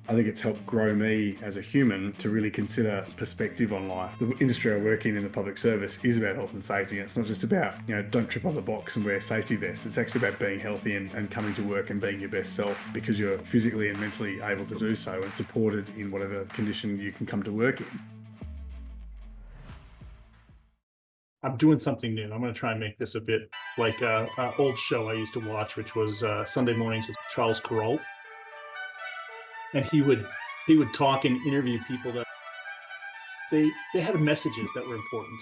I think it's helped grow me as a human to really consider perspective on life. The industry I work in the public service, is about health and safety. It's not just about, don't trip on the box and wear safety vests. It's actually about being healthy and coming to work and being your best self because you're physically and mentally able to do so and supported in whatever condition you can come to work in. I'm doing something new. I'm going to try and make this a bit like an old show I used to watch, which was Sunday Mornings with Charles Carroll. And he would talk and interview people that they had messages that were important.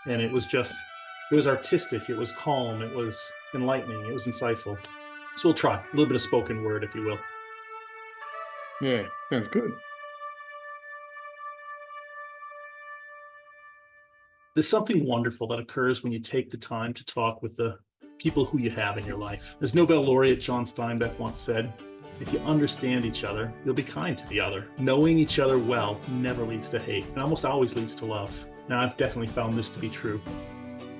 And it was artistic, it was calm, it was enlightening, it was insightful. So we'll try a little bit of spoken word, if you will. Yeah, sounds good. There's something wonderful that occurs when you take the time to talk with the people who you have in your life. As Nobel laureate John Steinbeck once said, if you understand each other, you'll be kind to the other. Knowing each other well never leads to hate, and almost always leads to love. Now, I've definitely found this to be true.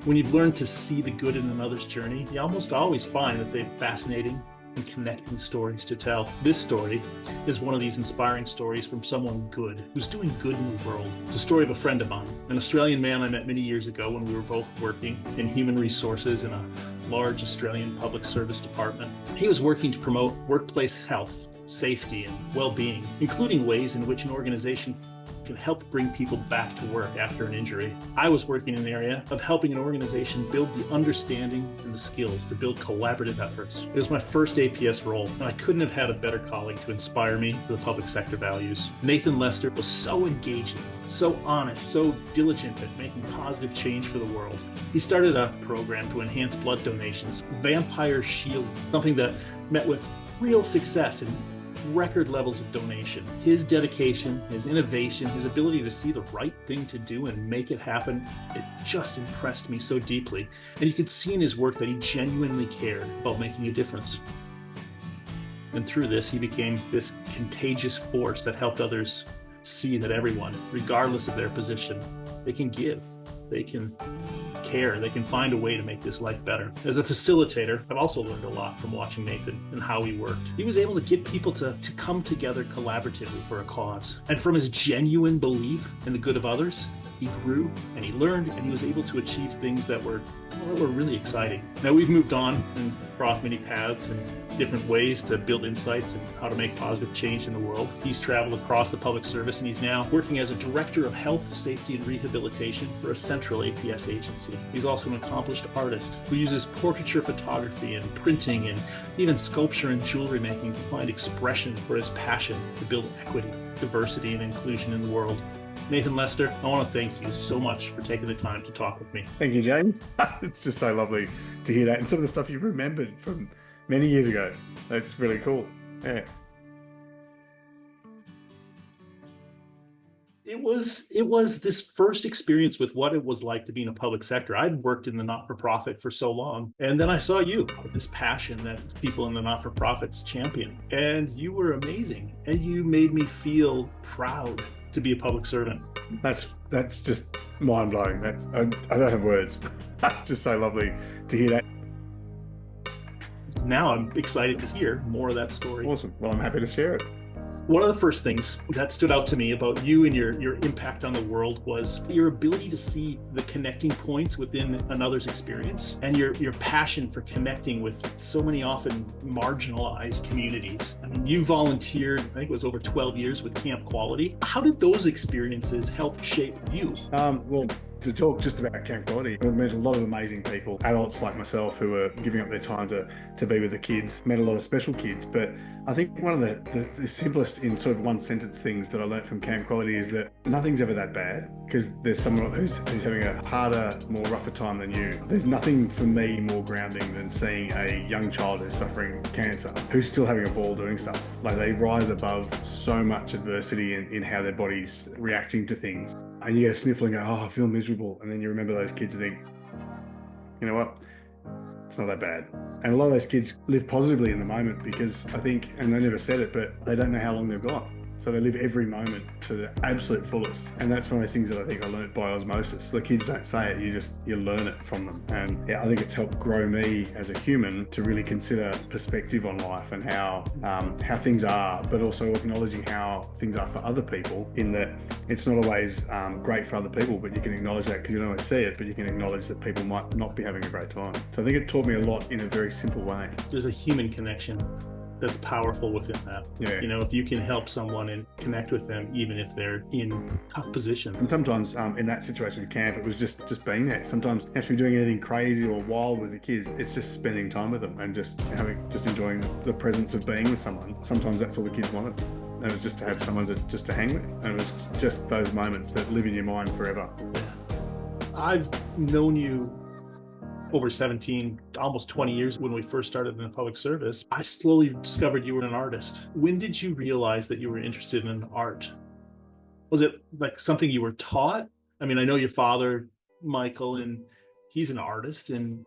When you've learned to see the good in another's journey, you almost always find that they have fascinating and connecting stories to tell. This story is one of these inspiring stories from someone good, who's doing good in the world. It's a story of a friend of mine, an Australian man I met many years ago when we were both working in human resources in a large Australian public service department. He was working to promote workplace health, safety, and well-being, including ways in which an organization can help bring people back to work after an injury. I was working in the area of helping an organization build the understanding and the skills to build collaborative efforts. It was my first APS role, and I couldn't have had a better colleague to inspire me for the public sector values. Nathan Lester was so engaging, so honest, so diligent at making positive change for the world. He started a program to enhance blood donations, Vampire Shield, something that met with real success and record levels of donation. His dedication, his innovation, his ability to see the right thing to do and make it happen, it just impressed me so deeply. And you could see in his work that he genuinely cared about making a difference. And through this, he became this contagious force that helped others see that everyone, regardless of their position, they can give, they can care, they can find a way to make this life better. As a facilitator, I've also learned a lot from watching Nathan and how he worked. He was able to get people to come together collaboratively for a cause. And from his genuine belief in the good of others, he grew and he learned and he was able to achieve things that were really exciting. Now we've moved on and crossed many paths and different ways to build insights and how to make positive change in the world. He's traveled across the public service and he's now working as a director of health, safety, and rehabilitation for a central APS agency. He's also an accomplished artist who uses portraiture photography and printing and even sculpture and jewelry making to find expression for his passion to build equity, diversity, and inclusion in the world. Nathan Lester, I want to thank you so much for taking the time to talk with me. Thank you, Jane. It's just so lovely to hear that. And some of the stuff you've remembered from many years ago. That's really cool. Yeah. It was this first experience with what it was like to be in a public sector. I'd worked in the not-for-profit for so long. And then I saw you with this passion that people in the not-for-profits champion. And you were amazing. And you made me feel proud to be a public servant. That's just mind-blowing. I don't have words. It's just so lovely to hear that. Now I'm excited to hear more of that story. Awesome. Well, I'm happy to share it. One of the first things that stood out to me about you and your impact on the world was your ability to see the connecting points within another's experience and your passion for connecting with so many often marginalized communities. I mean, you volunteered, I think it was over 12 years with Camp Quality. How did those experiences help shape you? Well, to talk just about Camp Quality, I've met a lot of amazing people, adults like myself who are giving up their time to be with the kids, met a lot of special kids. But I think one of the simplest in sort of one sentence things that I learned from Camp Quality is that nothing's ever that bad because there's someone who's having a harder, more rougher time than you. There's nothing for me more grounding than seeing a young child who's suffering cancer, who's still having a ball doing stuff. Like they rise above so much adversity in how their body's reacting to things. And you get a sniffle and go, oh, I feel miserable. And then you remember those kids and think, you know what? It's not that bad. And a lot of those kids live positively in the moment because I think, and they never said it, but they don't know how long they've got. So they live every moment to the absolute fullest. And that's one of those things that I think I learned by osmosis. The kids don't say it, you learn it from them. And yeah, I think it's helped grow me as a human to really consider perspective on life and how things are, but also acknowledging how things are for other people, in that it's not always great for other people, but you can acknowledge that because you don't always see it, but you can acknowledge that people might not be having a great time. So I think it taught me a lot in a very simple way. There's a human connection that's powerful within that. Yeah. You know, if you can help someone and connect with them, even if they're in tough position. And sometimes in that situation at camp, it was just being there. Sometimes you have to be doing anything crazy or wild with the kids. It's just spending time with them and just enjoying the presence of being with someone. Sometimes that's all the kids wanted. And it was just to have someone to hang with. And it was just those moments that live in your mind forever. I've known you over 17, almost 20 years. When we first started in the public service, I slowly discovered you were an artist. When did you realize that you were interested in art? Was it like something you were taught? I mean, I know your father, Michael, and he's an artist and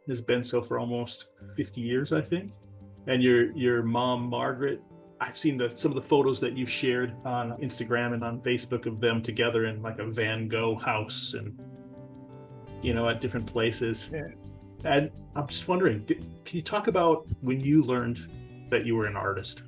has been so for almost 50 years, I think. And your mom, Margaret, I've seen some of the photos that you've shared on Instagram and on Facebook of them together in like a Van Gogh house and, you know, at different places. Yeah. And I'm just wondering, can you talk about when you learned that you were an artist?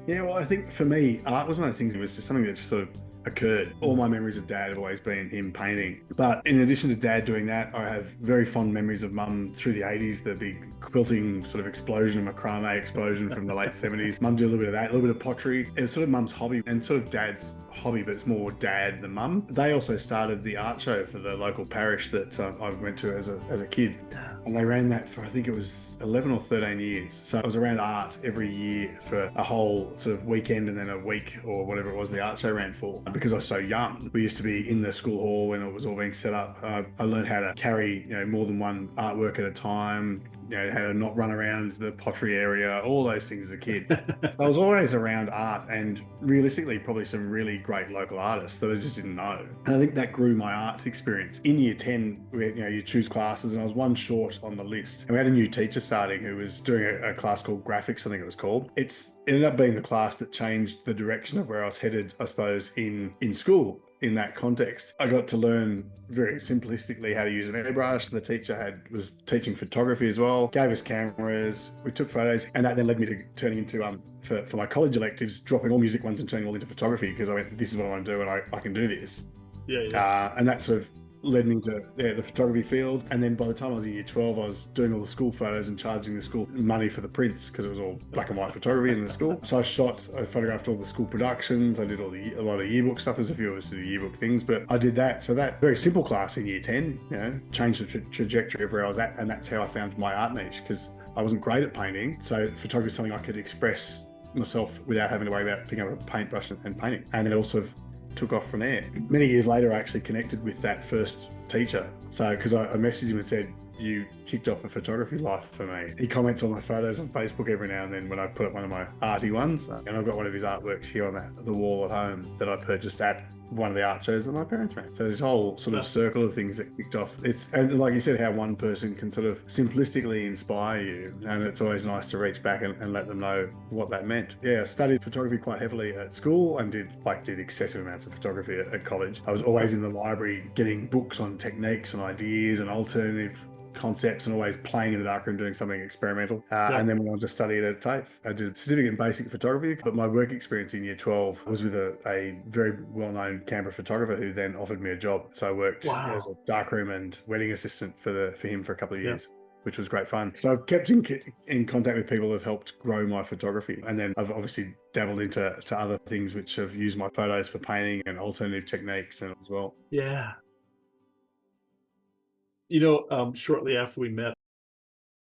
Yeah, well, I think for me, art was one of those things that was just something that just sort of occurred. All my memories of Dad have always been him painting. But in addition to Dad doing that, I have very fond memories of Mum through the 80s, the big quilting sort of explosion, macrame explosion from the late 70s. Mum did a little bit of that, a little bit of pottery. It was sort of Mum's hobby and sort of Dad's hobby, but it's more Dad than Mum. They also started the art show for the local parish that I went to as a kid. And they ran that for, I think it was 11 or 13 years. So I was around art every year for a whole sort of weekend and then a week or whatever it was the art show ran for. Because I was so young, we used to be in the school hall when it was all being set up. I learned how to carry, more than one artwork at a time, how to not run around the pottery area, all those things as a kid. So I was always around art and realistically probably some really great local artists that I just didn't know. And I think that grew my art experience. In year 10, you choose classes and I was one short on the list. And we had a new teacher starting who was doing a class called graphics, I think it was called. It ended up being the class that changed the direction of where I was headed, I suppose, in school. In that context, I got to learn very simplistically how to use an airbrush. The teacher was teaching photography as well, gave us cameras, we took photos, and that then led me to turning into, for my college electives, dropping all music ones and turning all into photography, because I went, this is what I want to do and I can do this. Yeah. And that sort of led me into the photography field. And then by the time I was in year 12, I was doing all the school photos and charging the school money for the prints because it was all black and white photography in the school. So I photographed all the school productions. I did a lot of yearbook stuff. There's a few of us who do yearbook things, but I did that. So that very simple class in year 10, changed the trajectory of where I was at. And that's how I found my art niche, because I wasn't great at painting. So photography is something I could express myself without having to worry about picking up a paintbrush and painting. And then it also took off from there. Many years later, I actually connected with that first teacher. So, because I messaged him and said, you kicked off a photography life for me. He comments on my photos on Facebook every now and then when I put up one of my arty ones. And I've got one of his artworks here on the wall at home that I purchased at one of the art shows that my parents ran. So this whole sort of circle of things that kicked off. And like you said, how one person can sort of simplistically inspire you. And it's always nice to reach back and let them know what that meant. Yeah, I studied photography quite heavily at school and did excessive amounts of photography at college. I was always in the library getting books on techniques and ideas and alternative concepts and always playing in the darkroom doing something experimental. And then went on to study it at TAFE. I did a certificate in basic photography, but my work experience in year 12 was with a very well-known Canberra photographer who then offered me a job. So I worked as a darkroom and wedding assistant for him for a couple of years. Which was great fun. So I've kept in contact with people that have helped grow my photography. And then I've obviously dabbled into other things which have used my photos for painting and alternative techniques as well. Yeah. Shortly after we met,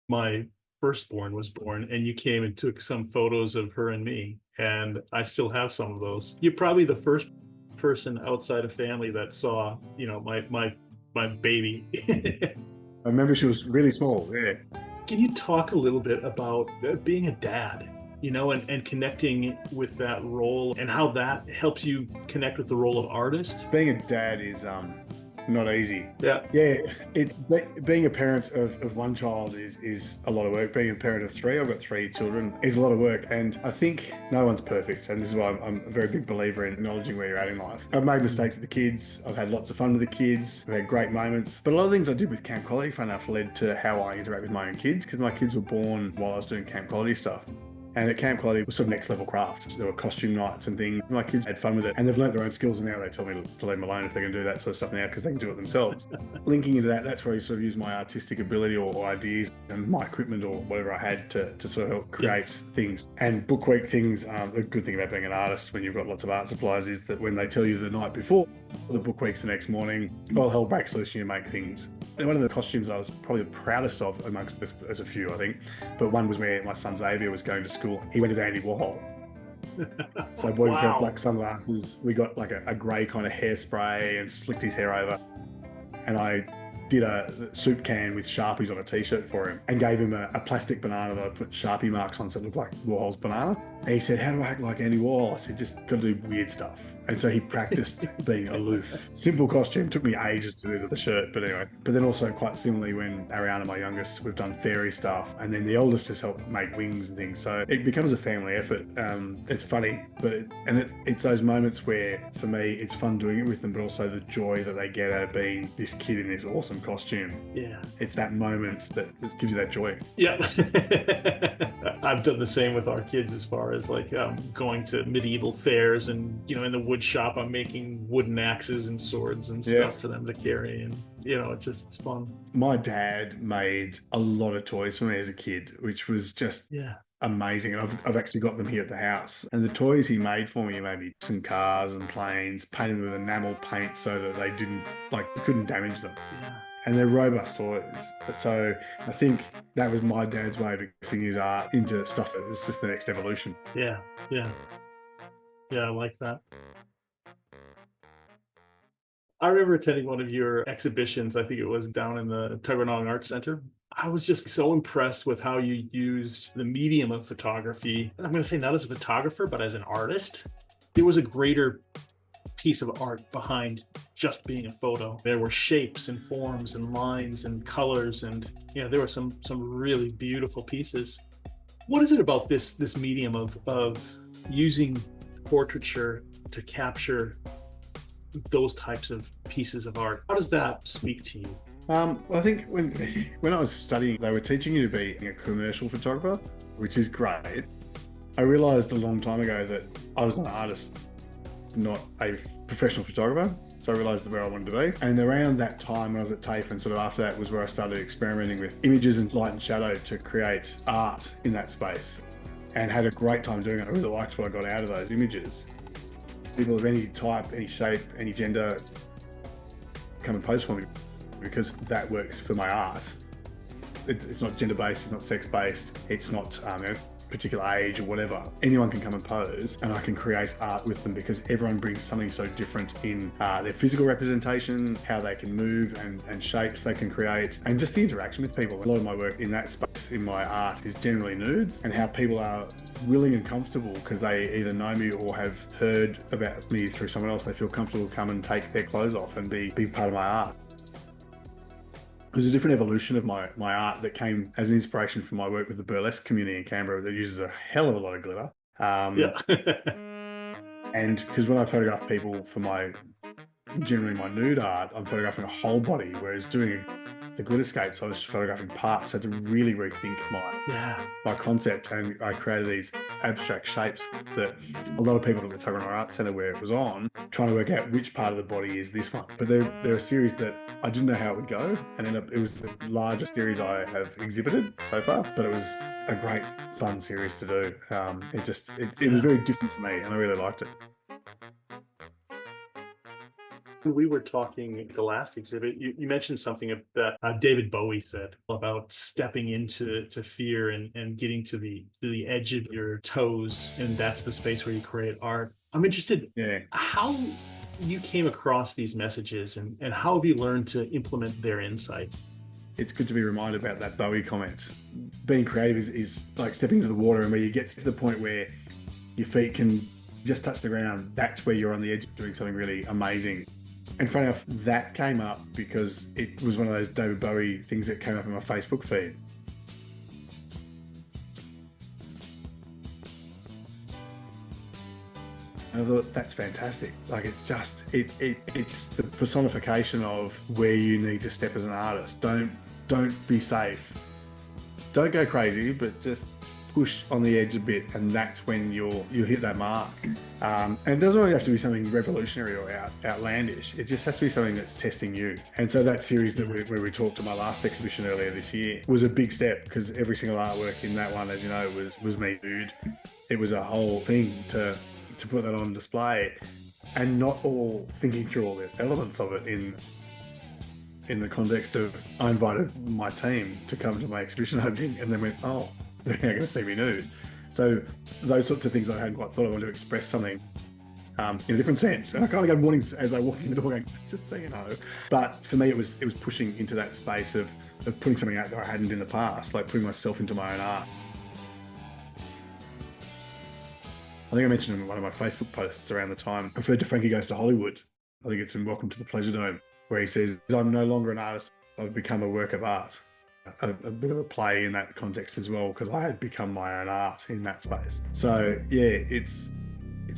my firstborn was born, and you came and took some photos of her and me, and I still have some of those. You're probably the first person outside of family that saw, my baby. I remember she was really small. Yeah. Can you talk a little bit about being a dad, and connecting with that role and how that helps you connect with the role of artist? Being a dad is not easy. Yeah. Yeah, being a parent of one child is a lot of work. Being a parent of three, I've got three children, is a lot of work. And I think no one's perfect. And this is why I'm a very big believer in acknowledging where you're at in life. I've made mistakes with the kids. I've had lots of fun with the kids. I've had great moments. But a lot of things I did with Camp Quality, fun enough, led to how I interact with my own kids, because my kids were born while I was doing Camp Quality stuff. And at Camp Quality, it was sort of next level craft. There were costume nights and things. My kids had fun with it, and they've learnt their own skills, and now they tell me to leave them alone if they can do that sort of stuff now, because they can do it themselves. Linking into that, that's where I sort of use my artistic ability or ideas and my equipment or whatever I had to sort of help create things. And book week things, the good thing about being an artist when you've got lots of art supplies is that when they tell you the night before, the book week's the next morning, well, hell breaks loose and you make things. And one of the costumes I was probably the proudest of amongst this, there's a few, I think, but one was where my son Xavier was going to school. He went as Andy Warhol. So boy, Wow. we got black sunglasses, we got like a grey kind of hairspray and slicked his hair over. And I did a soup can with Sharpies on a t-shirt for him and gave him a plastic banana that I put Sharpie marks on so it looked like Warhol's banana. And he said, how do I act like Andy Warhol? I said, just got to do weird stuff. And so he practiced being aloof. Simple costume, took me ages to do the shirt, but anyway. But then also quite similarly when Ariana, my youngest, we've done fairy stuff, and then the oldest has helped make wings and things. So it becomes a family effort. It's funny, but it's those moments where for me it's fun doing it with them, but also the joy that they get out of being this kid in this awesome costume. Yeah. It's that moment that gives you that joy. Yeah. I've done the same with our kids as far as like going to medieval fairs, and in the wood shop I'm making wooden axes and swords and stuff for them to carry, and it's fun. My dad made a lot of toys for me as a kid, which was just amazing. And I've actually got them here at the house. And the toys he made for me, he made me some cars and planes, painted them with enamel paint so that they couldn't damage them. Yeah. And they're robust toys. So I think that was my dad's way of mixing his art into stuff that was just the next evolution. Yeah. I like that. I remember attending one of your exhibitions. I think it was down in the Tuggeranong Arts Center. I was just so impressed with how you used the medium of photography. I'm going to say not as a photographer, but as an artist. There was a greater piece of art behind just being a photo. There were shapes and forms and lines and colors, and there were some really beautiful pieces. What is it about this medium of using portraiture to capture those types of pieces of art? How does that speak to you? Well, I think when I was studying, they were teaching you to be a commercial photographer, which is great. I realized a long time ago that I was an artist, not a professional photographer. So I realized where I wanted to be. And around that time when I was at TAFE, and sort of after that was where I started experimenting with images and light and shadow to create art in that space, and had a great time doing it. I really liked what I got out of those images. People of any type, any shape, any gender come and pose for me, because that works for my art. It's not gender-based, it's not sex-based, it's not particular age or whatever. Anyone can come and pose, and I can create art with them, because everyone brings something so different in their physical representation, how they can move and shapes they can create, and just the interaction with people. A lot of my work in that space in my art is generally nudes, and how people are willing and comfortable because they either know me or have heard about me through someone else. They feel comfortable to come and take their clothes off and be part of my art. There's a different evolution of my art that came as an inspiration from my work with the burlesque community in Canberra that uses a hell of a lot of glitter. And because when I photograph people for generally my nude art, I'm photographing a whole body, whereas doing the glitterscapes, I was photographing parts. So I had to really rethink my concept, and I created these abstract shapes that a lot of people at the Tuggeranong Arts Centre, where it was on, trying to work out which part of the body is this one. But they're a series that I didn't know how it would go, and it was the largest series I have exhibited so far, but it was a great fun series to do. It was very different for me, and I really liked it. We were talking at the last exhibit, you mentioned something that David Bowie said about stepping into fear and getting to the edge of your toes, and that's the space where you create art. I'm interested how you came across these messages, and how have you learned to implement their insight? It's good to be reminded about that Bowie comment. Being creative is like stepping into the water, and where you get to the point where your feet can just touch the ground, that's where you're on the edge of doing something really amazing. And funny enough, that came up because it was one of those David Bowie things that came up in my Facebook feed. And I thought, that's fantastic. Like, it's just, it's the personification of where you need to step as an artist. Don't be safe. Don't go crazy, but just push on the edge a bit, and that's when you'll hit that mark. And it doesn't really have to be something revolutionary or outlandish. It just has to be something that's testing you. And so that series that where we talked to my last exhibition earlier this year was a big step, because every single artwork in that one, as you know, was me nude. It was a whole thing to put that on display, and not all thinking through all the elements of it in the context of, I invited my team to come to my exhibition opening and then went, oh, they're now going to see me nude. So those sorts of things I hadn't quite thought I wanted to express something in a different sense. And I kind of got warnings as I walked in the door going, just so you know. But for me, it was pushing into that space of putting something out that I hadn't in the past, like putting myself into my own art. I think I mentioned in one of my Facebook posts around the time, I referred to Frankie Goes to Hollywood. I think it's in Welcome to the Pleasure Dome, where he says, I'm no longer an artist, I've become a work of art. A bit of a play in that context as well, because I had become my own art in that space. So yeah, it's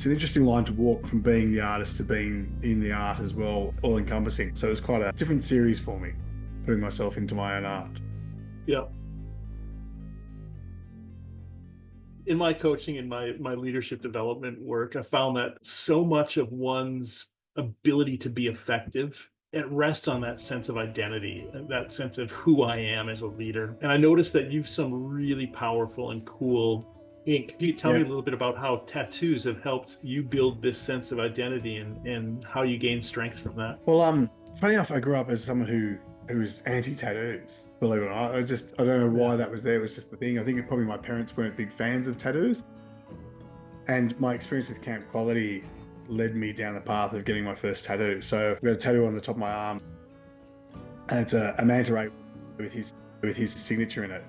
an interesting line to walk from being the artist to being in the art as well, all encompassing. So it was quite a different series for me, putting myself into my own art. Yeah. In my coaching and my leadership development work, I found that so much of one's ability to be effective, it rests on that sense of identity, that sense of who I am as a leader. And I noticed that you've some really powerful and cool ink. Can you tell me a little bit about how tattoos have helped you build this sense of identity and how you gain strength from that? Well, funny enough, I grew up as someone who was anti-tattoos, believe it or not. I don't know why that was there. It was just the thing. I think probably my parents weren't big fans of tattoos. And my experience with Camp Quality led me down the path of getting my first tattoo. So I've got a tattoo on the top of my arm, and it's a manta ray with his signature in it,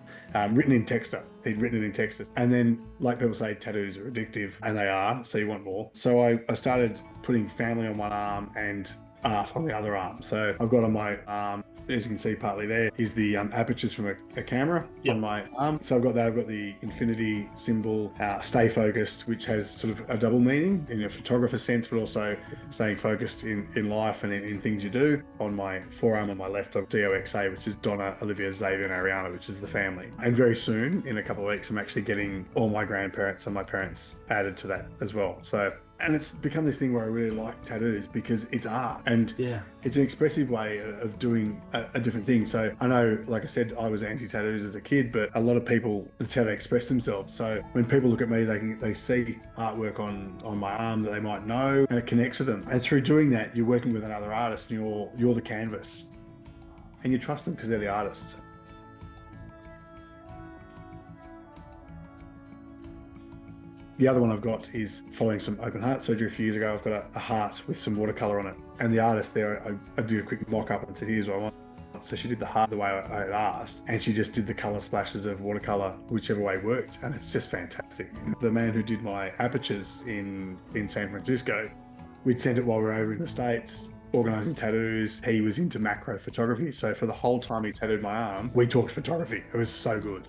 written in texter. He'd written it in texter. And then, like people say, tattoos are addictive, and they are, so you want more. So I started putting family on one arm and art on the other arm. So I've got on my arm, as you can see partly there, is the apertures from a camera on my arm. So I've got that. I've got the infinity symbol, stay focused, which has sort of a double meaning in a photographer sense, but also staying focused in life and in things you do. On my forearm on my left, I've DOXA, which is Donna, Olivia, Xavier, and Ariana, which is the family. And very soon, in a couple of weeks, I'm actually getting all my grandparents and my parents added to that as well. So, and it's become this thing where I really like tattoos because it's art, and it's an expressive way of doing a different thing. So I know, like I said, I was anti-tattoos as a kid, but a lot of people, that's how they express themselves. So when people look at me, they see artwork on my arm that they might know, and it connects with them. And through doing that, you're working with another artist, and you're the canvas, and you trust them because they're the artists. The other one I've got is following some open heart surgery a few years ago. I've got a heart with some watercolor on it. And the artist there, I did a quick mock-up and said, here's what I want. So she did the heart the way I had asked, and she just did the color splashes of watercolor, whichever way worked. And it's just fantastic. The man who did my apertures in San Francisco, we'd sent it while we were over in the States, organizing tattoos. He was into macro photography. So for the whole time he tattooed my arm, we talked photography. It was so good.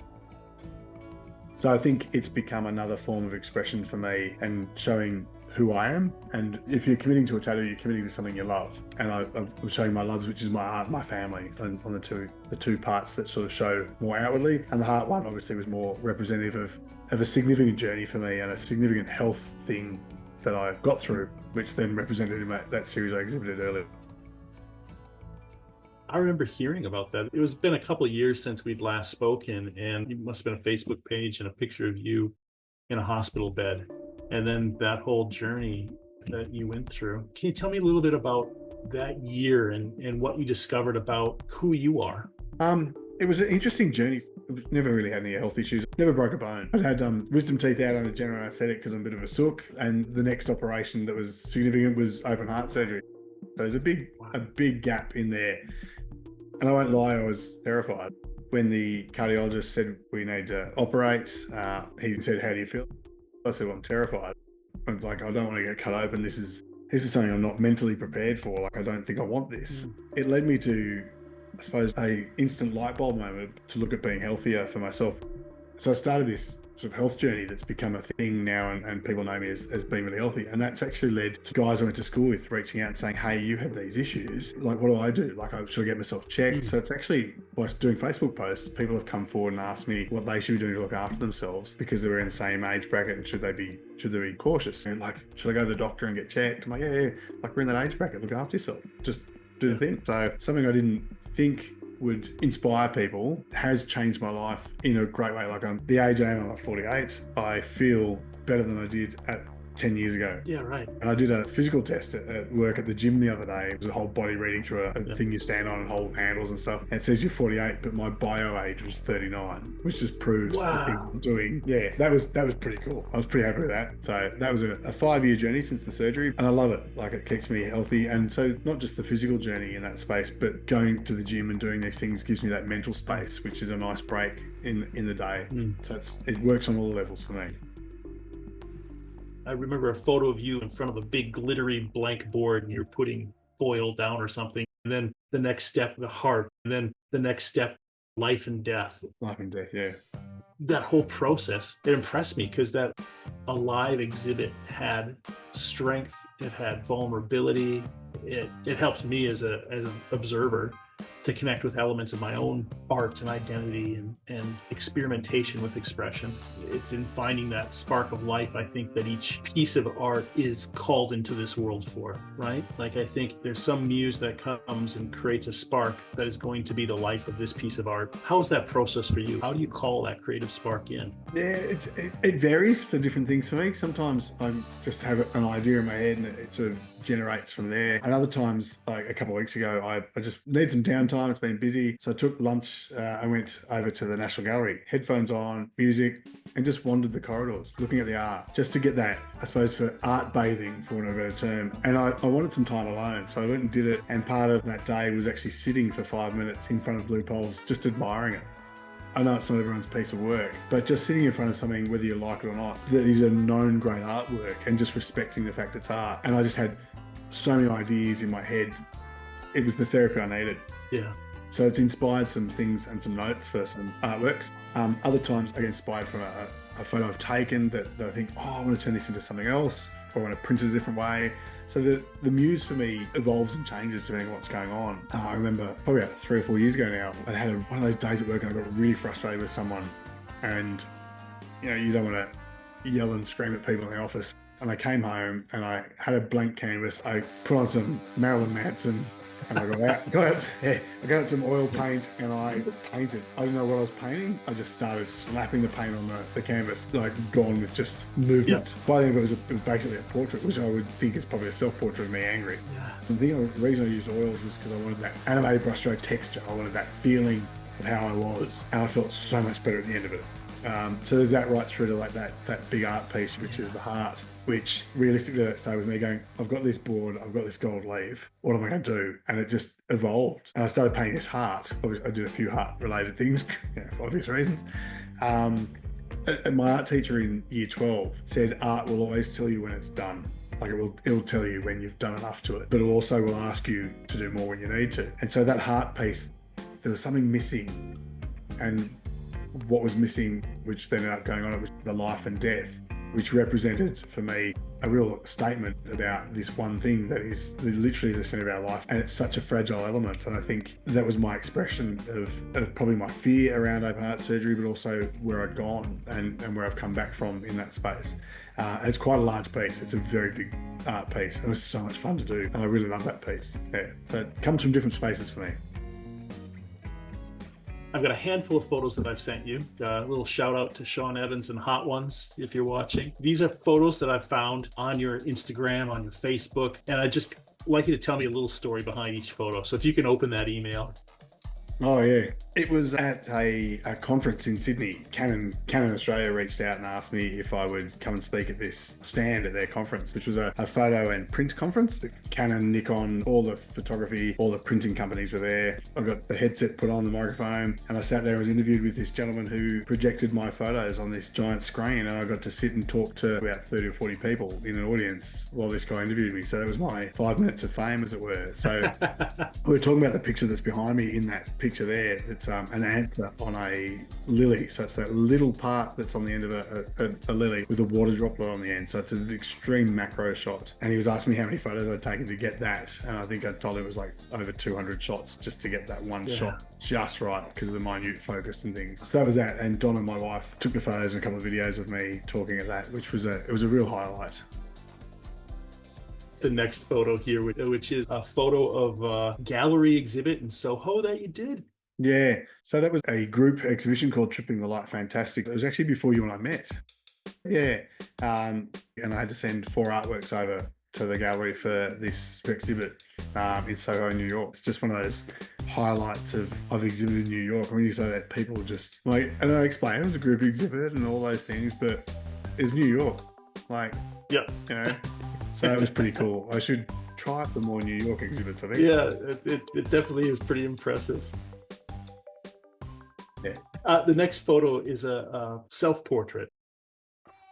So I think it's become another form of expression for me and showing who I am. And if you're committing to a tattoo, you're committing to something you love. And I'm showing my loves, which is my art, my family, on the two parts that sort of show more outwardly. And the heart one obviously was more representative of a significant journey for me and a significant health thing that I got through, which then represented in that series I exhibited earlier. I remember hearing about that. It was been a couple of years since we'd last spoken, and it must have been a Facebook page and a picture of you in a hospital bed. And then that whole journey that you went through. Can you tell me a little bit about that year and what you discovered about who you are? It was an interesting journey. Never really had any health issues. Never broke a bone. I'd had wisdom teeth out under general anesthetic because I'm a bit of a sook. And the next operation that was significant was open heart surgery. So there's a big gap in there. And I won't lie, I was terrified. When the cardiologist said we need to operate, he said, how do you feel? I said, well, I'm terrified. I'm like, I don't want to get cut open. This is this is something I'm not mentally prepared for. Like, I don't think I want this. It led me to, I suppose, a instant light bulb moment to look at being healthier for myself. So I started this sort of health journey that's become a thing now, and people know me as being really healthy. And that's actually led to guys I went to school with reaching out and saying, hey, you have these issues. Like, what do I do? Like, should I get myself checked? So it's actually, by doing Facebook posts, people have come forward and asked me what they should be doing to look after themselves because they're in the same age bracket, and should they be cautious? And like, should I go to the doctor and get checked? I'm like, yeah. Like, we're in that age bracket. Look after yourself. Just do the thing. So something I didn't think would inspire people has changed my life in a great way. Like, I'm the age I am, I'm 48. I feel better than I did at 10 years ago. Yeah, right. And I did a physical test at work at the gym the other day. It was a whole body reading through a thing you stand on and hold handles and stuff. And it says you're 48, but my bio age was 39, which just proves the things I'm doing. Yeah, that was pretty cool. I was pretty happy with that. So that was a 5-year journey since the surgery, and I love it. Like, it keeps me healthy. And so not just the physical journey in that space, but going to the gym and doing these things gives me that mental space, which is a nice break in the day. So it works on all levels for me. I remember a photo of you in front of a big glittery blank board, and you're putting foil down or something. And then the next step, the heart. And then the next step, life and death. Life and death, yeah. That whole process, it impressed me because that Alive exhibit had strength, it had vulnerability. It helped me as an observer to connect with elements of my own art and identity and experimentation with expression. It's in finding that spark of life, I think, that each piece of art is called into this world for, right? Like, I think there's some muse that comes and creates a spark that is going to be the life of this piece of art. How is that process for you? How do you call that creative spark in? Yeah, it varies for different things for me. Sometimes I just have an idea in my head and it sort of generates from there. And other times, like a couple of weeks ago, I just need some downtime. It's been busy. So I took lunch. I went over to the National Gallery, headphones on, music, and just wandered the corridors, looking at the art, just to get that, I suppose, for art bathing, for want of a better term. And I wanted some time alone. So I went and did it. And part of that day was actually sitting for 5 minutes in front of blue poles, just admiring it. I know it's not everyone's piece of work, but just sitting in front of something, whether you like it or not, that is a known great artwork, and just respecting the fact it's art. And I just had so many ideas in my head. It was the therapy I needed. Yeah. So it's inspired some things and some notes for some artworks. Other times I get inspired from a photo I've taken that I think, oh, I want to turn this into something else, or I want to print it a different way. So the muse for me evolves and changes depending on what's going on. I remember probably about 3 or 4 years ago now, I had one of those days at work and I got really frustrated with someone, and you don't want to yell and scream at people in the office. And I came home and I had a blank canvas. I put on some Marilyn Manson and I got out some oil paint and I painted. I didn't know what I was painting. I just started slapping the paint on the canvas, like gone with just movement. Yep. By the end, it was basically a portrait, which I would think is probably a self-portrait of me angry. Yeah. The reason I used oils was because I wanted that animated brushstroke texture. I wanted that feeling of how I was, and I felt so much better at the end of it. So there's that right through to like that big art piece, which is the heart, which realistically that started with me going, I've got this board, I've got this gold leaf, what am I going to do? And it just evolved. And I started painting this heart. Obviously, I did a few heart related things, for obvious reasons. And my art teacher in year 12 said, art will always tell you when it's done. Like it'll tell you when you've done enough to it, but it also will ask you to do more when you need to. And so that heart piece, there was something missing. And what was missing, which then ended up going on, it was the life and death, which represented for me a real statement about this one thing that is literally the center of our life. And it's such a fragile element. And I think that was my expression of probably my fear around open heart surgery, but also where I'd gone and where I've come back from in that space. And it's quite a large piece. It's a very big art piece. And it was so much fun to do. And I really love that piece. Yeah. So it comes from different spaces for me. I've got a handful of photos that I've sent you. A little shout out to Sean Evans and Hot Ones, if you're watching. These are photos that I've found on your Instagram, on your Facebook, and I just like you to tell me a little story behind each photo. So if you can open that email. Oh yeah, it was at a conference in Sydney. Canon Australia reached out and asked me if I would come and speak at this stand at their conference, which was a photo and print conference. Canon, Nikon, all the photography, all the printing companies were there. I got the headset put on, the microphone, and I sat there and was interviewed with this gentleman who projected my photos on this giant screen, and I got to sit and talk to about 30 or 40 people in an audience while this guy interviewed me. So that was my 5 minutes of fame, as it were. So we were talking about the picture that's behind me. In that picture there, it's an anther on a lily. So it's that little part that's on the end of a lily with a water droplet on the end. So it's an extreme macro shot. And he was asking me how many photos I'd taken to get that. And I think I told him it was like over 200 shots just to get that one shot just right because of the minute focus and things. So that was that. And Donna, my wife, took the photos and a couple of videos of me talking at that, which was it was a real highlight. The next photo here, which is a photo of a gallery exhibit in Soho that you did. Yeah, so that was a group exhibition called Tripping the Light Fantastic. It was actually before you and I met. Yeah, and I had to send 4 artworks over to the gallery for this exhibit in Soho, New York. It's just one of those highlights of exhibit in New York. When you say that, people just like, and I explain it was a group exhibit and all those things, but it's New York, like, Yeah, you know. So it was pretty cool. I should try for more New York exhibits, I think. yeah, it definitely is pretty impressive. Yeah. The next photo is a self-portrait.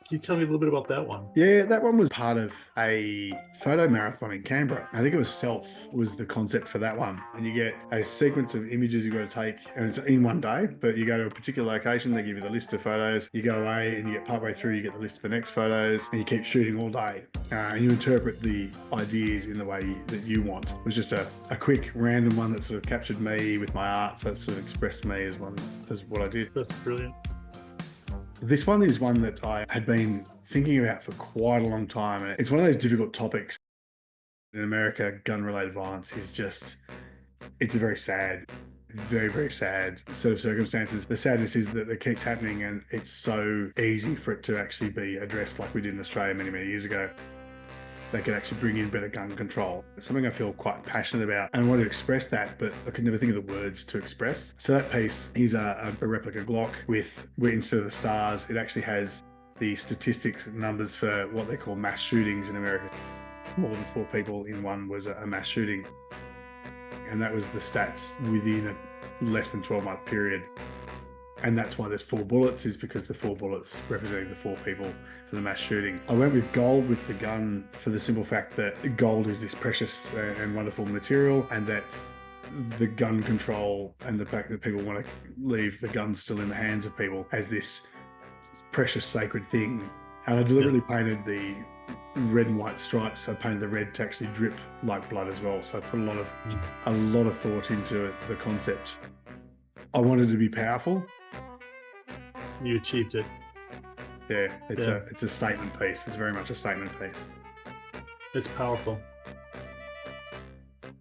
Can you tell me a little bit about that one? Yeah, that one was part of a photo marathon in Canberra. I think it was Self was the concept for that one. And you get a sequence of images you've got to take, and it's in one day, but you go to a particular location, they give you the list of photos, you go away and you get partway through, you get the list of the next photos, and you keep shooting all day. And you interpret the ideas in the way that you want. It was just a quick random one that sort of captured me with my art, so it sort of expressed me as what I did. That's brilliant. This one is one that I had been thinking about for quite a long time. And it's one of those difficult topics. In America, gun-related violence is just, it's a very sad, very, very sad set of circumstances. The sadness is that it keeps happening and it's so easy for it to actually be addressed like we did in Australia many, many years ago. They could actually bring in better gun control. It's something I feel quite passionate about and I want to express that, but I could never think of the words to express. So that piece is a replica Glock where instead of the stars, it actually has the statistics numbers for what they call mass shootings in America. More than 4 people in one was a mass shooting. And that was the stats within a less than 12-month period. And that's why there's 4 bullets, is because the 4 bullets representing the 4 people for the mass shooting. I went with gold with the gun for the simple fact that gold is this precious and wonderful material, and that the gun control and the fact that people want to leave the gun still in the hands of people as this precious sacred thing. And I deliberately painted the red and white stripes. I painted the red to actually drip like blood as well. So I put a lot of thought into the concept. I wanted to be powerful. You achieved it. Yeah, it's a statement piece. It's very much a statement piece. It's powerful.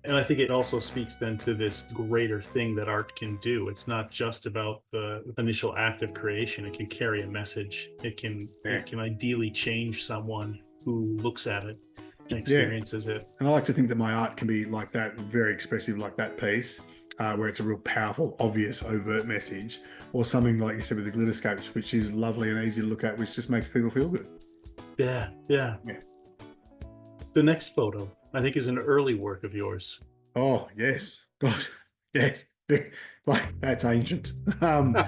And I think it also speaks then to this greater thing that art can do. It's not just about the initial act of creation. It can carry a message. It can ideally change someone who looks at it and experiences it. And I like to think that my art can be like that, very expressive, like that piece, where it's a real powerful, obvious, overt message, or something like you said with the glitterscapes, which is lovely and easy to look at, which just makes people feel good. Yeah. The next photo, I think, is an early work of yours. Oh, yes. Gosh, yes. Like, that's ancient. Gosh,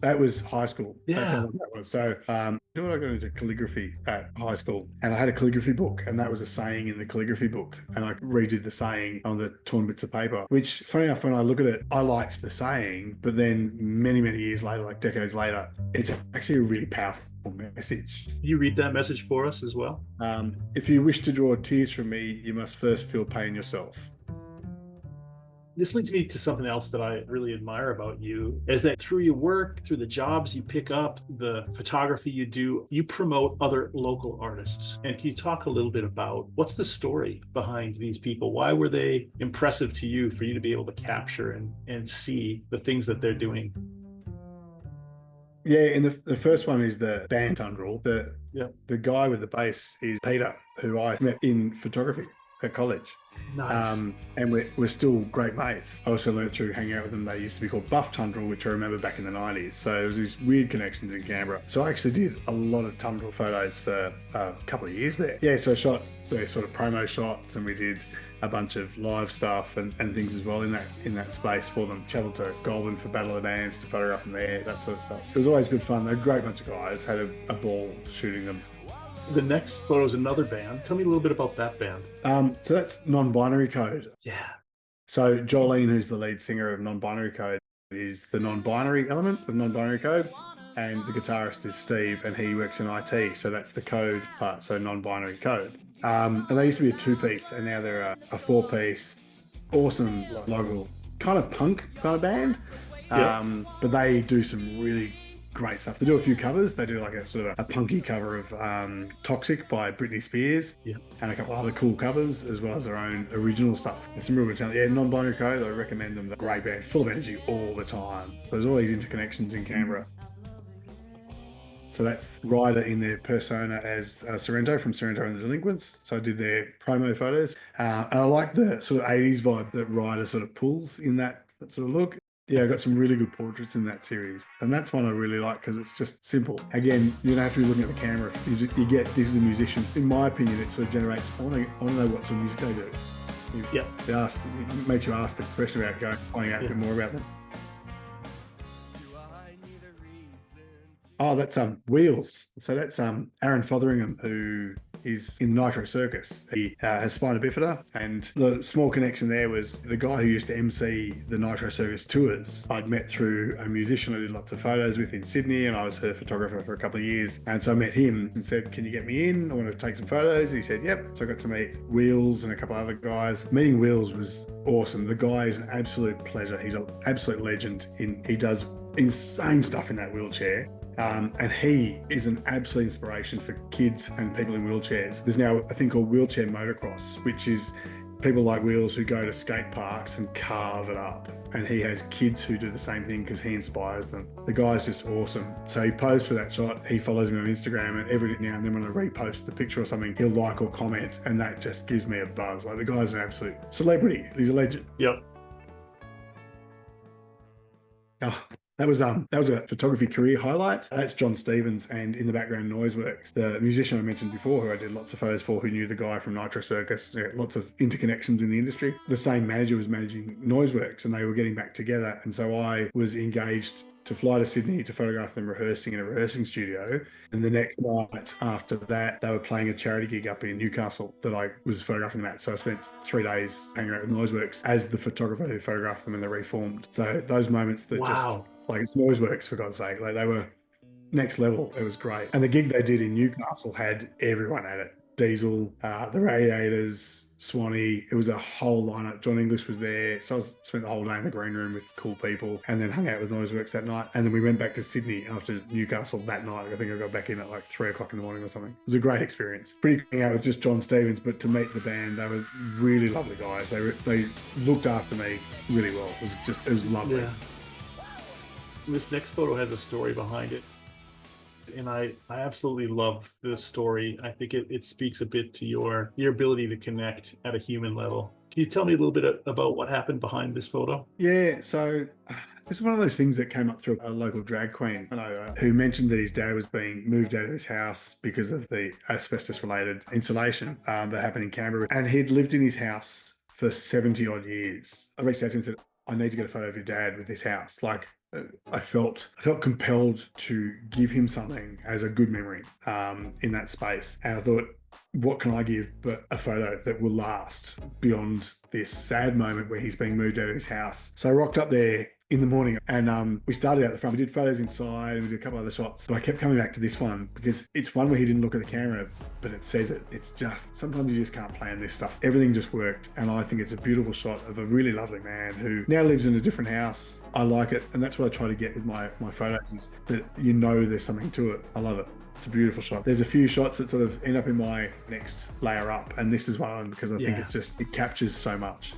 that was high school. Yeah. That's how long that was. So, I got into calligraphy at high school, and I had a calligraphy book, and that was a saying in the calligraphy book, and I redid the saying on the torn bits of paper, which, funny enough, when I look at it, I liked the saying, but then many, many years later, like decades later, it's actually a really powerful message. You read that message for us as well? If you wish to draw tears from me, you must first feel pain yourself. This leads me to something else that I really admire about you, is that through your work, through the jobs you pick up, the photography you do, you promote other local artists. And can you talk a little bit about what's the story behind these people? Why were they impressive to you for you to be able to capture and see the things that they're doing? Yeah, and the first one is the band Tundrell. The guy with the bass is Peter, who I met in photography. at college. Nice. And we're still great mates. I also learned through hanging out with them. They used to be called Buff Tundral, which I remember back in the 90s. So it was these weird connections in Canberra. So I actually did a lot of Tundral photos for a couple of years there. Yeah, so I shot the sort of promo shots, and we did a bunch of live stuff and things as well in that space for them. Travelled to Goulburn for Battle of the Bands to photograph them there, that sort of stuff. It was always good fun. They're a great bunch of guys. Had a ball shooting them. The next photo is another band. Tell me a little bit about that band. So that's Non-Binary Code. Yeah. So Jolene, who's the lead singer of Non-Binary Code, is the non-binary element of Non-Binary Code, and the guitarist is Steve, and he works in IT. So that's the code part. So Non-Binary Code. And they used to be a two-piece, and now they're a four-piece. Awesome local kind of punk kind of band. But they do some really great stuff. They do a few covers. They do like a sort of a punky cover of Toxic by Britney Spears, and a couple other cool covers, as well as their own original stuff. There's some real good talent. Yeah, Non-Binary Code, I recommend them. They're a great band, full of energy all the time. There's all these interconnections in Canberra. So that's Ryder in their persona as Sorrento from Sorrento and the Delinquents. So I did their promo photos. And I like the sort of 80s vibe that Ryder sort of pulls in that sort of look. Yeah, I got some really good portraits in that series. And that's one I really like because it's just simple. Again, you don't have to be looking at the camera. You get, this is a musician. In my opinion, it sort of generates, I want to know what sort of music they do. It makes you ask the question about finding out a bit more about them. Oh, that's Wheels. So that's Aaron Fotheringham, who is in the Nitro Circus. He has spina bifida, and the small connection there was the guy who used to MC the Nitro Circus tours. I'd met through a musician I did lots of photos with in Sydney, and I was her photographer for a couple of years. And so I met him and said, "Can you get me in? I want to take some photos." And he said, "Yep." So I got to meet Wheels and a couple of other guys. Meeting Wheels was awesome. The guy is an absolute pleasure. He's an absolute legend. He does insane stuff in that wheelchair. And he is an absolute inspiration for kids and people in wheelchairs. There's now a thing called wheelchair motocross, which is people like Wheels who go to skate parks and carve it up. And he has kids who do the same thing because he inspires them. The guy's just awesome. So he posed for that shot. He follows me on Instagram, and every now and then when I repost the picture or something, he'll like or comment, and that just gives me a buzz. Like, the guy's an absolute celebrity. He's a legend. Yep. Oh, that was a photography career highlight. That's John Stevens, and in the background, Noiseworks, the musician I mentioned before, who I did lots of photos for, who knew the guy from Nitro Circus. Lots of interconnections in the industry. The same manager was managing Noiseworks, and they were getting back together. And so I was engaged to fly to Sydney to photograph them rehearsing in a rehearsing studio. And the next night after that, they were playing a charity gig up in Newcastle that I was photographing them at. So I spent 3 days hanging out with Noiseworks as the photographer who photographed them, and they reformed. So those moments that just, like, it's Noiseworks, for God's sake. Like, they were next level. It was great. And the gig they did in Newcastle had everyone at it. Diesel, the Radiators, Swanee. It was a whole lineup. John English was there. So I spent the whole day in the green room with cool people, and then hung out with Noiseworks that night. And then we went back to Sydney after Newcastle that night. I think I got back in at like 3 o'clock in the morning or something. It was a great experience. Pretty hanging out with just John Stevens, but to meet the band, they were really lovely guys. They looked after me really well. It was lovely. Yeah. This next photo has a story behind it, and I absolutely love this story. I think it speaks a bit to your ability to connect at a human level. Can you tell me a little bit about what happened behind this photo? Yeah, so it's one of those things that came up through a local drag queen who mentioned that his dad was being moved out of his house because of the asbestos-related insulation that happened in Canberra. And he'd lived in his house for 70 odd years. I reached out to him and said, "I need to get a photo of your dad with this house." Like, I felt compelled to give him something as a good memory in that space. And I thought, what can I give but a photo that will last beyond this sad moment where he's being moved out of his house? So I rocked up there in the morning, and we started out the front. We did photos inside, and we did a couple other shots. But I kept coming back to this one because it's one where he didn't look at the camera, but it says it. It's just, sometimes you just can't plan this stuff. Everything just worked, and I think it's a beautiful shot of a really lovely man who now lives in a different house. I like it, and that's what I try to get with my photos, is that there's something to it. I love it. It's a beautiful shot. There's a few shots that sort of end up in my next layer up, and this is one of them because I think it captures so much.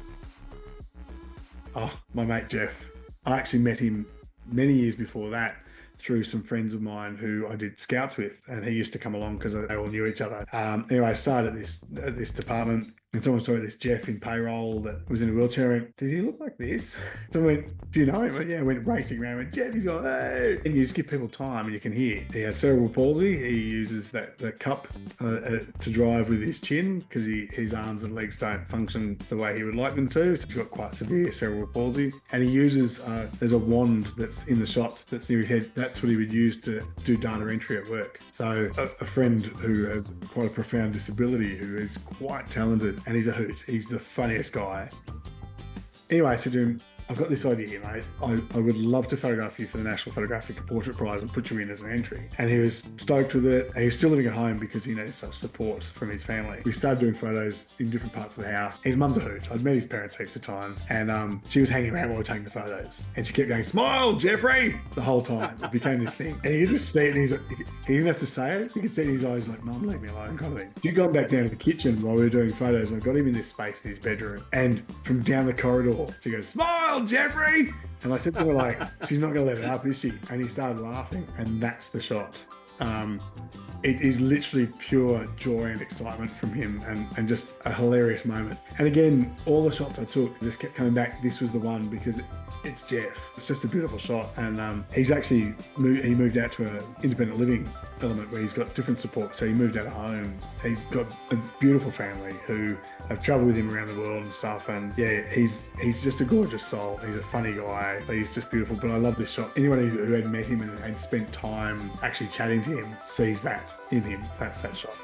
Oh, my mate Jeff. I actually met him many years before that through some friends of mine who I did scouts with, and he used to come along because they all knew each other. Anyway, I started at this department, And someone saw this Jeff in payroll that was in a wheelchair and went, does he look like this? Someone went, do you know him? Yeah, I went racing around, went, Jeff, he's going, hey. And you just give people time and you can hear. He has cerebral palsy. He uses that cup to drive with his chin because his arms and legs don't function the way he would like them to. So he's got quite severe cerebral palsy. And he uses, there's a wand that's in the shop that's near his head. That's what he would use to do data entry at work. So a friend who has quite a profound disability, who is quite talented, and he's a hoot. He's the funniest guy. Anyway, I said to him, I've got this idea, mate. I would love to photograph you for the National Photographic Portrait Prize and put you in as an entry. And he was stoked with it. And he was still living at home because he needed such support from his family. We started doing photos in different parts of the house. His mum's a hoot. I'd met his parents heaps of times. And she was hanging around while we were taking the photos. And she kept going, smile, Jeffrey, the whole time. It became this thing. And you could just see it. And he didn't have to say it. You could see it in his eyes like, Mum, leave me alone, kind of thing. She'd gone back down to the kitchen while we were doing photos. And I got him in this space in his bedroom. And from down the corridor, she goes, smile, Jeffrey. And I said to her, like, she's not going to let it up, is she? And he started laughing, and that's the shot. It is literally pure joy and excitement from him, and just a hilarious moment. And again, all the shots I took just kept coming back. This was the one because it's Jeff. It's just a beautiful shot. And he's actually moved out to an independent living element where he's got different support. So he moved out of home. He's got a beautiful family who have traveled with him around the world and stuff. And yeah, he's just a gorgeous soul. He's a funny guy. He's just beautiful. But I love this shot. Anyone who had met him and had spent time actually chatting to him sees that in him. That's that shot.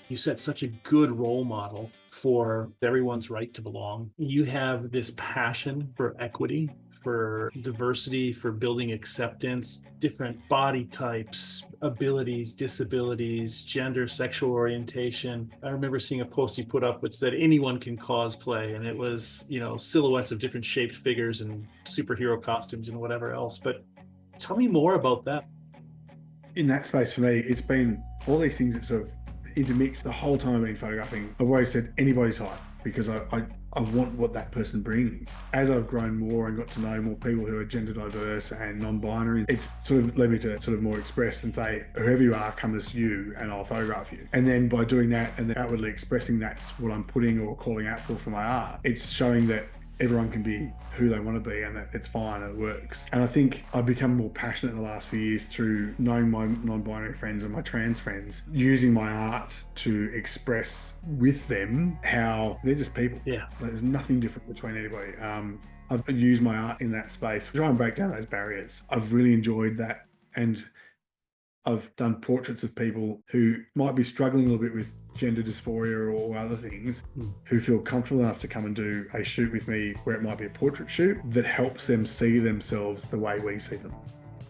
You set such a good role model for everyone's right to belong. You have this passion for equity, for diversity, for building acceptance, different body types, abilities, disabilities, gender, sexual orientation. I remember seeing a post you put up which said anyone can cosplay, and it was, silhouettes of different shaped figures and superhero costumes and whatever else. But tell me more about that. In that space for me, it's been all these things that sort of intermix the whole time I've been photographing. I've always said anybody type because I want what that person brings. As I've grown more and got to know more people who are gender diverse and non-binary, it's sort of led me to sort of more express and say, whoever you are, come as you and I'll photograph you. And then by doing that and then outwardly expressing that's what I'm putting or calling out for my art, it's showing that everyone can be who they want to be and that it's fine and it works. And I think I've become more passionate in the last few years through knowing my non-binary friends and my trans friends, using my art to express with them how they're just people. Yeah. Like, there's nothing different between anybody. I've used my art in that space to try and break down those barriers. I've really enjoyed that. And I've done portraits of people who might be struggling a little bit with gender dysphoria or other things, who feel comfortable enough to come and do a shoot with me where it might be a portrait shoot that helps them see themselves the way we see them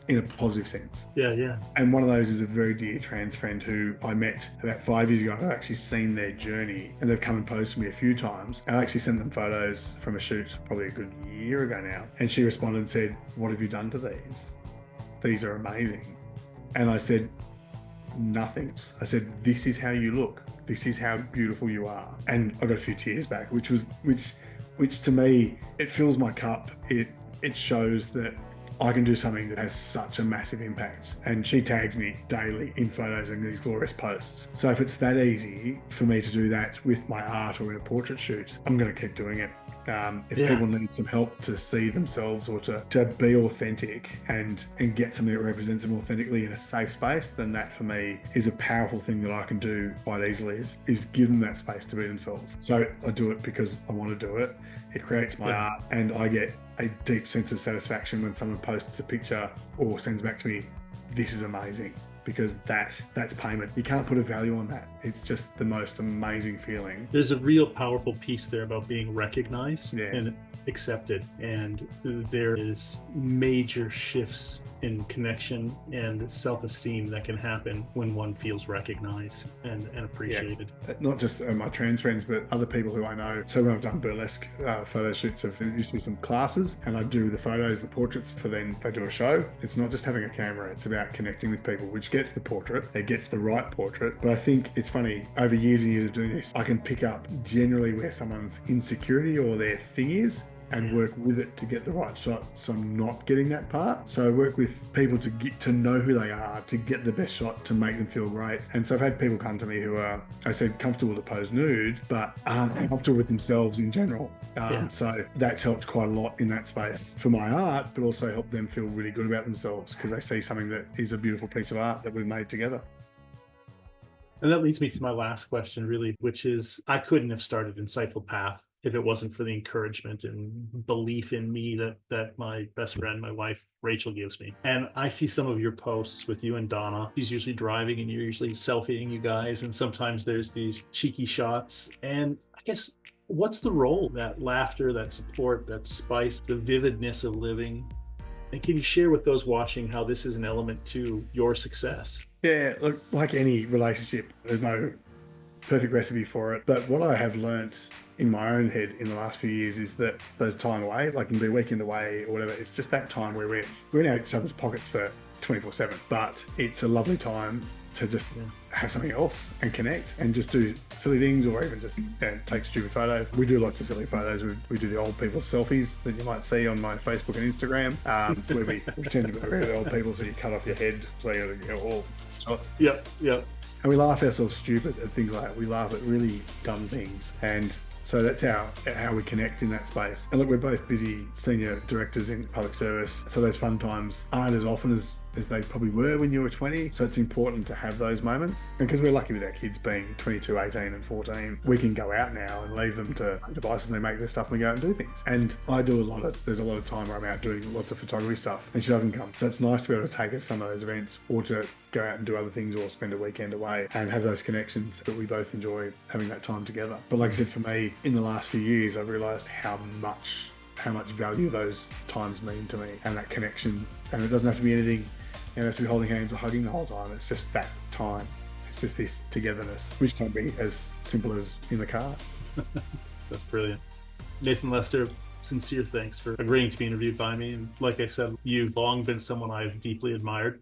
in a positive sense. Yeah. And one of those is a very dear trans friend who I met about 5 years ago. I've actually seen their journey and they've come and posed to me a few times. And I actually sent them photos from a shoot probably a good year ago now. And she responded and said, what have you done to these? These are amazing. And I said, nothing. I said, this is how you look. This is how beautiful you are. And I got a few tears back, which to me, it fills my cup. It shows that I can do something that has such a massive impact. And she tags me daily in photos and these glorious posts. So if it's that easy for me to do that with my art or in a portrait shoot, I'm going to keep doing it. If people need some help to see themselves or to be authentic and get something that represents them authentically in a safe space, then that for me is a powerful thing that I can do quite easily is give them that space to be themselves. So I do it because I want to do it. It creates my art and I get a deep sense of satisfaction when someone posts a picture or sends back to me, this is amazing. Because that's payment. You can't put a value on that. It's just the most amazing feeling. There's a real powerful piece there about being recognized and accepted. And there is major shifts in connection and self-esteem that can happen when one feels recognized and appreciated. Not just my trans friends, but other people who I know. So when I've done burlesque photo shoots, there used to be some classes and I do the photos, the portraits for then they do a show. It's not just having a camera, it's about connecting with people, which gets the portrait, it gets the right portrait. But I think it's funny, over years and years of doing this, I can pick up generally where someone's insecurity or their thing is, and work with it to get the right shot, so I'm not getting that part. So I work with people to get to know who they are, to get the best shot, to make them feel great. And so I've had people come to me who are, I said, comfortable to pose nude, but aren't comfortable with themselves in general. So that's helped quite a lot in that space for my art, but also helped them feel really good about themselves because they see something that is a beautiful piece of art that we've made together. And that leads me to my last question, really, which is, I couldn't have started Insightful Path if it wasn't for the encouragement and belief in me that my best friend, my wife, Rachel, gives me. And I see some of your posts with you and Donna. She's usually driving and you're usually selfieing you guys. And sometimes there's these cheeky shots. And I guess, what's the role, that laughter, that support, that spice, the vividness of living? And can you share with those watching how this is an element to your success? Yeah, look, like any relationship, there's no perfect recipe for it. But what I have learnt in my own head in the last few years is that those time away, like can be a weekend away or whatever, it's just that time where we're in each other's pockets for 24/7. But it's a lovely time to just have something else and connect and just do silly things, or even just take stupid photos. We do lots of silly photos. We do the old people selfies that you might see on my Facebook and Instagram, where we pretend to be really old people, so you cut off your head, so you get all shots. Yep. And we laugh ourselves stupid at things like that. We laugh at really dumb things. And so that's how we connect in that space. And look, we're both busy senior directors in public service, so those fun times aren't as often as they probably were when you were 20. So it's important to have those moments. And because we're lucky with our kids being 22, 18 and 14, we can go out now and leave them to devices. They make their stuff and we go out and do things. And I do there's a lot of time where I'm out doing lots of photography stuff and she doesn't come. So it's nice to be able to take her to some of those events, or to go out and do other things, or spend a weekend away and have those connections that we both enjoy having that time together. But like I said, for me, in the last few years, I've realized how much value those times mean to me, and that connection. And it doesn't have to be anything. You don't have to be holding hands or hugging the whole time. It's just that time. It's just this togetherness, which can be as simple as in the car. That's brilliant. Nathan Lester, sincere thanks for agreeing to be interviewed by me. And like I said, you've long been someone I've deeply admired.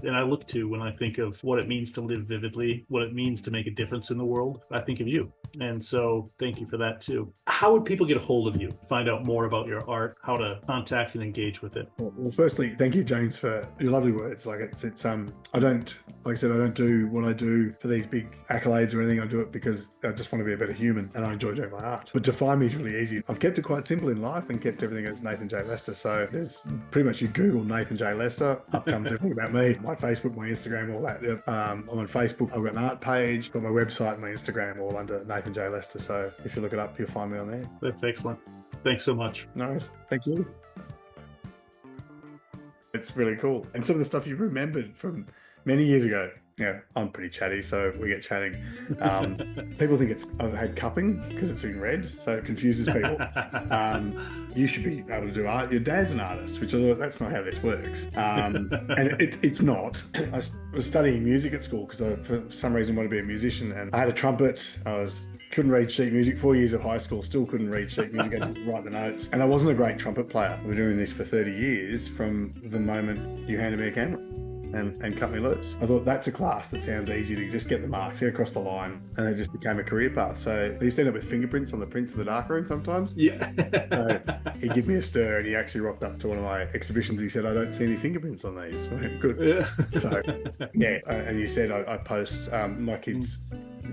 And I look to, when I think of what it means to live vividly, what it means to make a difference in the world, I think of you. And so thank you for that too. How would people get a hold of you, find out more about your art, how to contact and engage with it? Well, firstly, thank you, James, for your lovely words. Like I don't do what I do for these big accolades or anything. I do it because I just want to be a better human and I enjoy doing my art. But to find me is really easy. I've kept it quite simple in life and kept everything as Nathan J. Lester. So there's pretty much, you Google Nathan J. Lester, up comes everything about me, my Facebook, my Instagram, all that. I'm on Facebook. I've got an art page, got my website and my Instagram all under Nathan J. Lester. So if you look it up, you'll find me on there. That's excellent. Thanks so much. No worries. Thank you. It's really cool. And some of the stuff you've remembered from many years ago. Yeah, I'm pretty chatty, so we get chatting. People think I've had cupping because it's in red, so it confuses people. You should be able to do art. Your dad's an artist, which that's not how this works. And it's not. I was studying music at school because I, for some reason, wanted to be a musician, and I had a trumpet. Couldn't read sheet music. 4 years of high school, still couldn't read sheet music. I had to write the notes. And I wasn't a great trumpet player. We've been doing this for 30 years from the moment you handed me a camera and cut me loose. I thought, that's a class that sounds easy to just get the marks, get across the line, and it just became a career path. So I used to end up with fingerprints on the prints of the darkroom sometimes. Yeah. So he'd give me a stir, and he actually rocked up to one of my exhibitions. He said, I don't see any fingerprints on these. I went, good. Yeah. So, yeah. And you said I post, my kids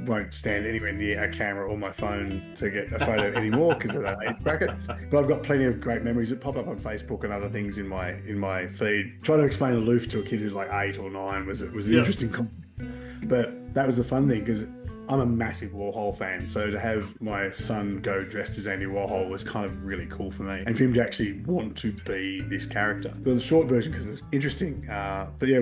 won't stand anywhere near a camera or my phone to get a photo anymore because of that age bracket. But I've got plenty of great memories that pop up on Facebook and other things in my feed. Trying to explain aloof to a kid who's like 8 or 9 was an interesting comment. But that was the fun thing, because I'm a massive Warhol fan, so to have my son go dressed as Andy Warhol was kind of really cool for me, and for him to actually want to be this character. The short version, because it's interesting, but yeah,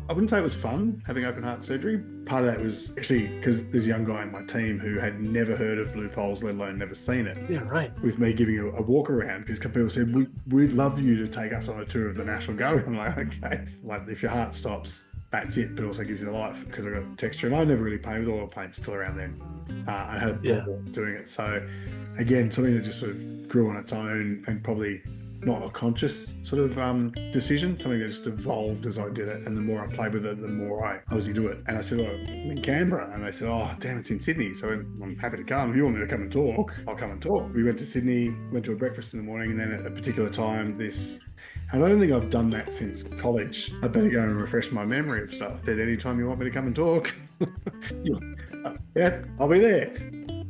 I wouldn't say it was fun having open heart surgery. Part of that was actually because there's a young guy in my team who had never heard of Blue Poles, let alone never seen it. Yeah, right. With me giving a walk around, because people said, we'd love you to take us on a tour of the National Gallery. I'm like, okay, like if your heart stops, that's it, but also gives you the life, because I got texture, and I never really painted with oil paints till around then. I had a ball doing it. So again, something that just sort of grew on its own, and probably not a conscious sort of decision, something that just evolved as I did it. And the more I played with it, the more I was into it. And I said, "Oh, I'm in Canberra." And they said, "Oh, damn, it's in Sydney." So I'm happy to come. If you want me to come and talk, I'll come and talk. We went to Sydney, went to a breakfast in the morning, and then at a particular time, and I don't think I've done that since college. I better go and refresh my memory of stuff. That anytime you want me to come and talk, yeah, I'll be there.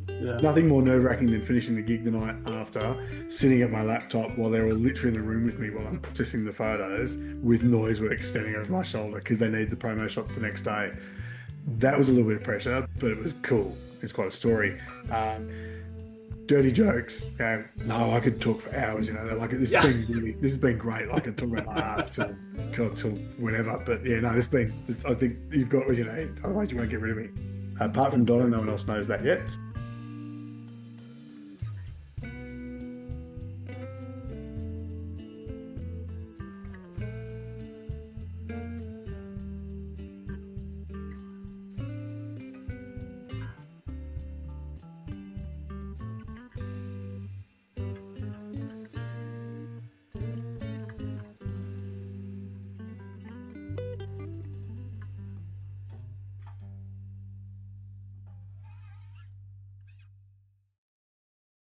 Yeah. Nothing more nerve-wracking than finishing the gig the night after, sitting at my laptop while they're all literally in the room with me while I'm processing the photos with noise work standing over my shoulder because they need the promo shots the next day. That was a little bit of pressure, but it was cool. It's quite a story. Dirty jokes. No, I could talk for hours. Like this has been great. I could talk about my art till whenever. But yeah, no, I think you've got what you need. Otherwise, you won't get rid of me. Apart from Donna, no one else knows that yet.